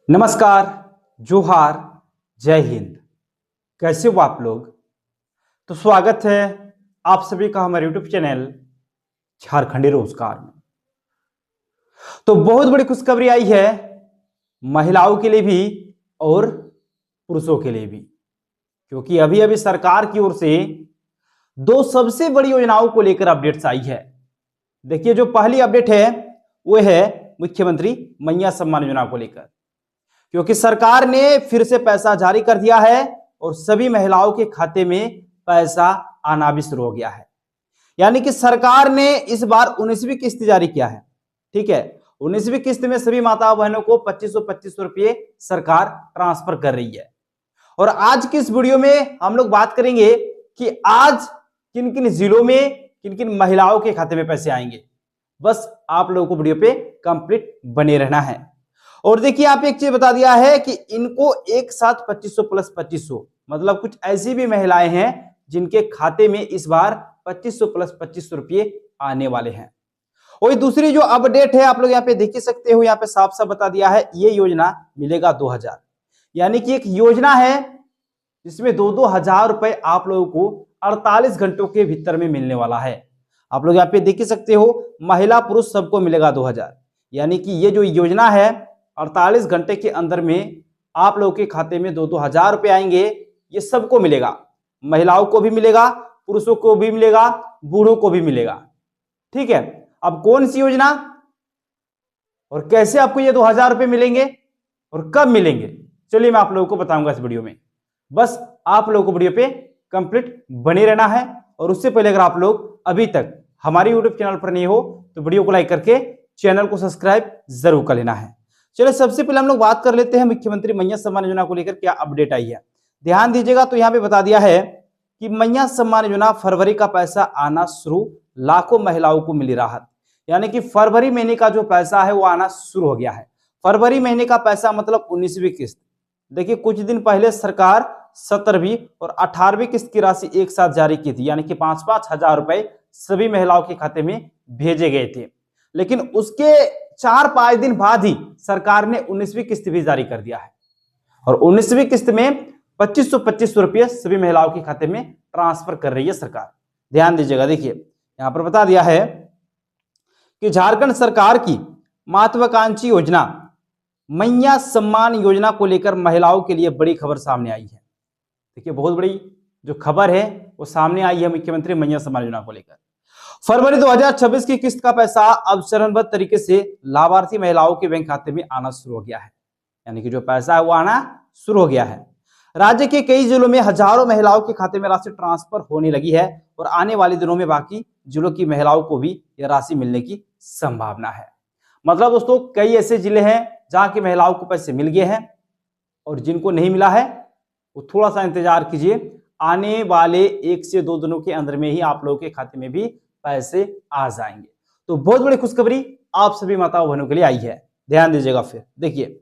नमस्कार, जोहार, जय हिंद। कैसे हो आप लोग? तो स्वागत है आप सभी का हमारे यूट्यूब चैनल झारखंडी रोजगार में। तो बहुत बड़ी खुशखबरी आई है महिलाओं के लिए भी और पुरुषों के लिए भी, क्योंकि अभी अभी सरकार की ओर से दो सबसे बड़ी योजनाओं को लेकर अपडेट्स आई है। देखिए, जो पहली अपडेट है वो है मुख्यमंत्री मैया सम्मान योजना को लेकर, क्योंकि सरकार ने फिर से पैसा जारी कर दिया है और सभी महिलाओं के खाते में पैसा आना भी शुरू हो गया है। यानी कि सरकार ने इस बार 19वीं किस्त जारी किया है। ठीक है, 19वीं किस्त में सभी माता बहनों को 2500 रुपये सरकार ट्रांसफर कर रही है। और आज की इस वीडियो में हम लोग बात करेंगे कि आज किन किन जिलों में किन किन महिलाओं के खाते में पैसे आएंगे। बस आप लोगों को वीडियो पे कंप्लीट बने रहना है। और देखिए, आप एक चीज बता दिया है कि इनको एक साथ 2500 प्लस 2500, मतलब कुछ ऐसी भी महिलाएं हैं जिनके खाते में इस बार 2500 प्लस 2500 रुपये आने वाले हैं। और दूसरी जो अपडेट है आप लोग यहाँ पे देख ही सकते हो, यहाँ पे साफ साफ बता दिया है ये योजना मिलेगा 2000, यानी कि एक योजना है जिसमें 2-2 हजार रुपए आप लोगों को 48 घंटों के भीतर में मिलने वाला है। आप लोग यहाँ पे देख ही सकते हो, महिला पुरुष सबको मिलेगा 2000, यानी कि ये जो योजना है 48 घंटे के अंदर में आप लोगों के खाते में 2-2 हजार रुपए आएंगे। ये सबको मिलेगा, महिलाओं को भी मिलेगा, पुरुषों को भी मिलेगा, बूढ़ों को भी मिलेगा। ठीक है, अब कौन सी योजना और कैसे आपको ये 2000 रुपए मिलेंगे और कब मिलेंगे, चलिए मैं आप लोगों को बताऊंगा इस वीडियो में। बस आप लोगों को वीडियो पे कंप्लीट बने रहना है। और उससे पहले अगर आप लोग अभी तक हमारे यूट्यूब चैनल पर नहीं हो तो वीडियो को लाइक करके चैनल को सब्सक्राइब जरूर कर लेना है। चलो, सबसे पहले हम लोग बात कर लेते हैं मुख्यमंत्री मैया सम्मान योजना को लेकर क्या अपडेट आई है। ध्यान दीजिएगा, तो यहाँ पे बता दिया है कि मैया सम्मान योजना फरवरी का पैसा आना शुरू, लाखों महिलाओं को मिली राहत। यानी कि फरवरी महीने का जो पैसा है वो आना शुरू हो गया है। फरवरी महीने का पैसा मतलब 19वीं किस्त। देखिए, कुछ दिन पहले सरकार 17वीं और 18वीं किस्त की राशि एक साथ जारी की थी, यानी कि 5-5 हजार रुपए सभी महिलाओं के खाते में भेजे गए थे। लेकिन उसके 4-5 दिन बाद ही सरकार ने 19वीं किस्त भी जारी कर दिया है और 19वीं किस्त में 2500 रुपये सभी महिलाओं के खाते में ट्रांसफर कर रही है सरकार। ध्यान दीजिएगा, देखिए यहां पर बता दिया है कि झारखंड सरकार की महत्वाकांक्षी योजना मैया सम्मान योजना को लेकर महिलाओं के लिए बड़ी खबर सामने आई है। देखिए, बहुत बड़ी जो खबर है वो सामने आई है मुख्यमंत्री मैया सम्मान योजना को लेकर। फरवरी 2026 की किस्त का पैसा अब चरणबद्ध तरीके से लाभार्थी महिलाओं के बैंक खाते में आना शुरू हो गया है। यानी कि जो पैसा है वो आना शुरू हो गया है। राज्य के कई जिलों में हजारों महिलाओं के खाते में राशि ट्रांसफर होने लगी है और आने वाले दिनों में बाकी जिलों की महिलाओं को भी यह राशि मिलने की संभावना है। मतलब दोस्तों, कई ऐसे जिले हैं जहां की महिलाओं को पैसे मिल गए हैं और जिनको नहीं मिला है वो थोड़ा सा इंतजार कीजिए, आने वाले 1 से 2 दिनों के अंदर में ही आप लोगों के खाते में भी पैसे आ जाएंगे। तो बहुत बड़ी खुशखबरी आप सभी माताओं बहनों के लिए आई है। ध्यान दीजिएगा, फिर देखिए,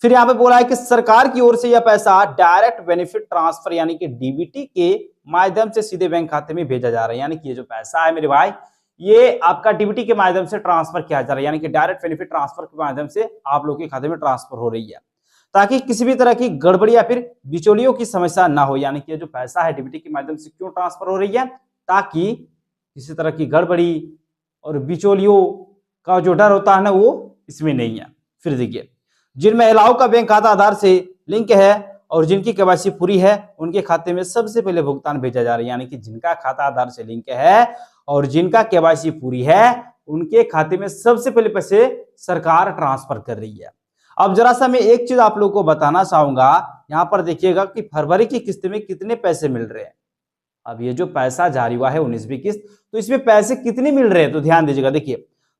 फिर यहां पे बोला है कि सरकार की ओर से यह पैसा डायरेक्ट बेनिफिट ट्रांसफर यानी कि डीबीटी के माध्यम से सीधे बैंक खाते में भेजा जा रहा है। यानी कि ये जो पैसा है मेरे भाई, ये आपका डीबीटी के माध्यम से ट्रांसफर किया जा रहा है, यानी कि डायरेक्ट बेनिफिट ट्रांसफर के माध्यम से आप लोगों के खाते में ट्रांसफर हो रही है, ताकि किसी भी तरह की गड़बड़ी या फिर बिचौलियों की समस्या ना हो। यानी कि जो पैसा है डीबीटी के माध्यम से क्यों ट्रांसफर हो रही है, ताकि किसी तरह की गड़बड़ी और बिचौलियों का जो डर होता है ना, वो इसमें नहीं है। फिर देखिए, जिन महिलाओं का बैंक खाता आधार से लिंक है और जिनकी केवाईसी पूरी है उनके खाते में सबसे पहले भुगतान भेजा जा रहा है। यानी कि जिनका खाता आधार से लिंक है और जिनका केवाईसी पूरी है उनके खाते में सबसे पहले पैसे सरकार ट्रांसफर कर रही है। अब जरा सा मैं एक चीज आप लोगों को बताना चाहूंगा, यहां पर देखिएगा कि फरवरी की किस्त में कितने पैसे मिल रहे हैं। अब ये जो पैसा जारी हुआ है 19वीं किस्त, तो इसमें पैसे कितने मिल रहे हैं, तो ध्यान दीजिएगा। देखिए,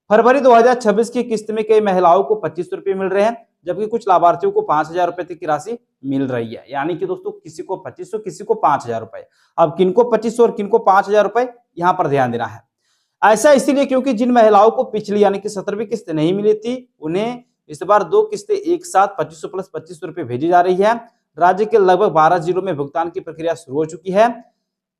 फरवरी 2026 की किस्त में कई महिलाओं को 2500 रुपये मिल रहे हैं, जबकि कुछ लाभार्थियों को 5000 रुपए तक की राशि मिल रही है। यानी कि दोस्तों, किसी को 2500, किसी को 5000 रुपए। अब किनको 2500 और किनको 5000 रुपए, यहां पर ध्यान देना है। ऐसा इसीलिए क्योंकि जिन महिलाओं को पिछली यानी कि 17वीं किस्त नहीं मिली थी, उन्हें इस बार 2 किस्तें एक साथ 2500 प्लस 2500 रुपए भेजी जा रही है। राज्य के लगभग 12 जिलों में भुगतान की प्रक्रिया शुरू हो चुकी है।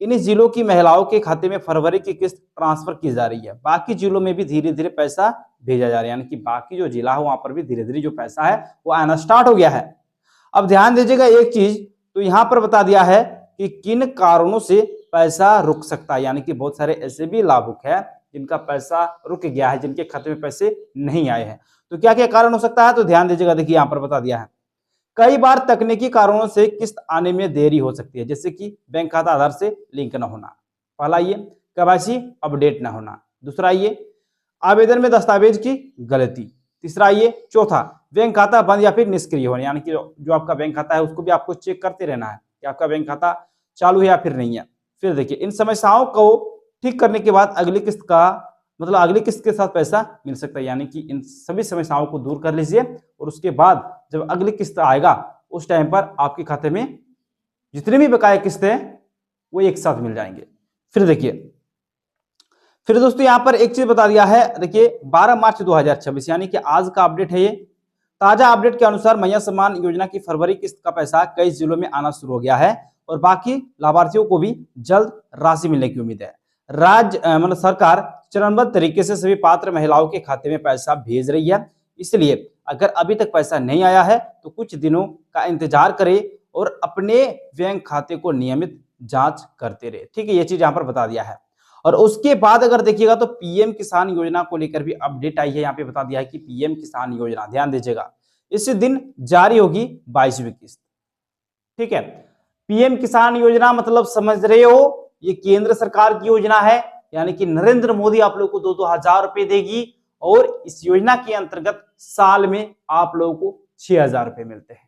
इन्हीं जिलों की महिलाओं के खाते में फरवरी की किस्त ट्रांसफर की जा रही है। बाकी जिलों में भी धीरे धीरे पैसा भेजा जा रहा है, यानी कि बाकी जो जिला है वहां पर भी धीरे धीरे जो पैसा है वो आना स्टार्ट हो गया है। अब ध्यान दीजिएगा एक चीज, तो यहां पर बता दिया है कि किन कारणों से पैसा रुक सकता है, यानी कि बहुत सारे ऐसे भी लाभुक है जिनका पैसा रुक गया है, जिनके खाते में पैसे नहीं आए हैं। तो क्या क्या कारण हो सकता है, तो ध्यान दीजिएगा। देखिए यहां पर बता दिया है, कई बार तकनीकी कारणों से किस्त आने में देरी हो सकती है, जैसे कि बैंक खाता आधार से लिंक न होना, पहला ये। केवाईसी अपडेट न होना, दूसरा ये आवेदन में दस्तावेज की गलती, तीसरा ये। चौथा, बैंक खाता बंद या फिर निष्क्रिय होना, यानी कि जो आपका बैंक खाता है उसको भी आपको चेक करते रहना है कि आपका बैंक खाता चालू है या फिर नहीं है। फिर देखिए इन समस्याओं को ठीक करने के बाद अगली किस्त का मतलब अगली किस्त के साथ पैसा मिल सकता है, यानी कि इन सभी समस्याओं को दूर कर लीजिए और उसके बाद जब अगली किस्त आएगा उस टाइम पर आपके खाते में जितने भी बकाया किस्त है वो एक साथ मिल जाएंगे। फिर देखिए, फिर दोस्तों यहां पर एक चीज बता दिया है, देखिए 12 मार्च 2026 यानी कि आज का अपडेट है ये। ताजा अपडेट के अनुसार मैया सम्मान योजना की फरवरी किस्त का पैसा कई जिलों में आना शुरू हो गया है और बाकी लाभार्थियों को भी जल्द राशि मिलने की उम्मीद है। राज्य मतलब सरकार चरणबद्ध तरीके से सभी पात्र महिलाओं के खाते में पैसा भेज रही है, इसलिए अगर अभी तक पैसा नहीं आया है तो कुछ दिनों का इंतजार करें और अपने बैंक खाते को नियमित जांच करते रहे। ठीक है, ये चीज यहाँ पर बता दिया है। और उसके बाद अगर देखिएगा तो पीएम किसान योजना को लेकर भी अपडेट आई है, यहाँ पे बता दिया है कि पीएम किसान योजना, ध्यान दीजिएगा, इस दिन जारी होगी 22वीं किस्त। ठीक है, पीएम किसान योजना मतलब समझ रहे हो, ये केंद्र सरकार की योजना है, यानी कि नरेंद्र मोदी आप लोगों को 2-2 हजार रुपए देगी और इस योजना के अंतर्गत साल में आप लोगों को 6,000 रुपए मिलते हैं।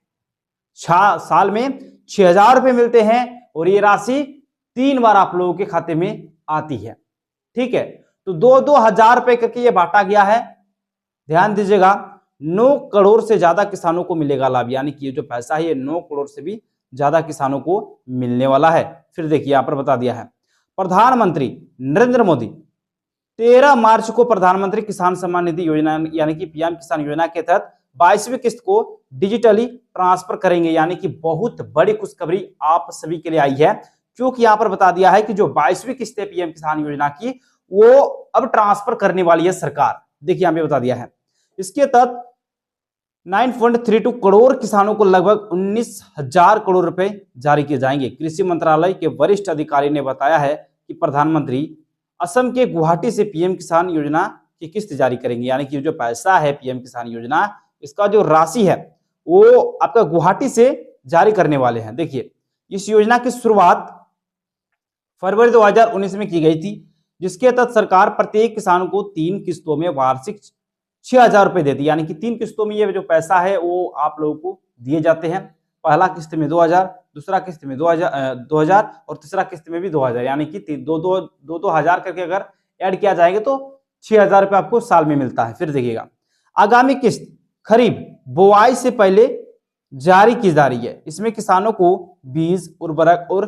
साल में 6,000 रुपए मिलते हैं और ये राशि 3 बार आप लोगों के खाते में आती है। ठीक है, तो 2-2 हजार रुपए करके ये बांटा गया है। ध्यान दीजिएगा, 9 करोड़ से ज्यादा किसानों को मिलेगा लाभ, यानी कि ये जो पैसा है ये 9 करोड़ से भी ज्यादा किसानों को मिलने वाला है। फिर देखिए यहां पर बता दिया है, प्रधानमंत्री नरेंद्र मोदी 13 मार्च को प्रधानमंत्री किसान सम्मान निधि योजना यानी कि पीएम किसान योजना के तहत 22वीं किस्त को डिजिटली ट्रांसफर करेंगे, यानी कि बहुत बड़ी खुशखबरी आप सभी के लिए आई है, क्योंकि यहां पर बता दिया है कि जो 22वीं किस्त है पीएम किसान योजना की वो अब ट्रांसफर करने वाली है सरकार। देखिए यहां पे बता दिया है, इसके तहत 9.32 करोड़ किसानों को लगभग 19,000 करोड़ रुपए जारी किए जाएंगे। कृषि मंत्रालय के वरिष्ठ अधिकारी ने बताया है कि प्रधानमंत्री असम के गुवाहाटी से पीएम किसान योजना की किस्त जारी करेंगे, यानी कि जो पैसा है पीएम किसान योजना इसका जो राशि है वो आपका गुवाहाटी से जारी करने वाले हैं। देखिए इस योजना की शुरुआत फरवरी 2019 में की गई थी, जिसके तहत सरकार प्रत्येक किसान को 3 किस्तों में वार्षिक 6,000 रुपए देती है, यानी कि 3 किस्तों में ये जो पैसा है वो आप लोगों को दिए जाते हैं। पहला किस्त में 2,000, दूसरा किस्त में 2,000 और तीसरा किस्त में भी 2,000, यानी कि 2-2 हजार करके अगर ऐड किया जाएगा तो 6,000 रुपए आपको साल में मिलता है। फिर देखिएगा आगामी किस्त खरीफ बुआई से पहले जारी की जा रही है, इसमें किसानों को बीज, उर्वरक और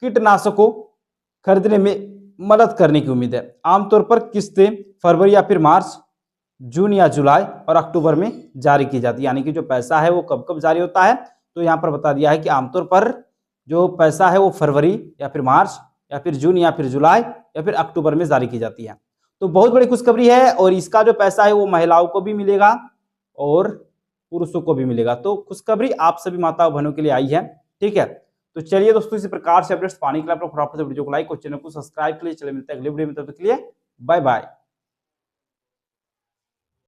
कीटनाशकों खरीदने में मदद करने की उम्मीद है। आमतौर पर किस्तें फरवरी या फिर मार्च, जून या जुलाई और अक्टूबर में जारी की जाती है, यानी कि जो पैसा है वो कब कब जारी होता है, तो यहाँ पर बता दिया है कि आमतौर पर जो पैसा है वो फरवरी या फिर मार्च या फिर जून या फिर जुलाई या फिर अक्टूबर में जारी की जाती है। तो बहुत बड़ी खुशखबरी है और इसका जो पैसा है वो महिलाओं को भी मिलेगा और पुरुषों को भी मिलेगा। तो खुशखबरी आप सभी माता बहनों के लिए आई है। ठीक है, तो चलिए दोस्तों इसी प्रकार से अपडेट्स पाने के लिए आप लोग फटाफट से वीडियो को लाइक और चैनल को सब्सक्राइब कर लीजिए। चलिए मिलते हैं अगले वीडियो में, तब तक के लिए बाय बाय।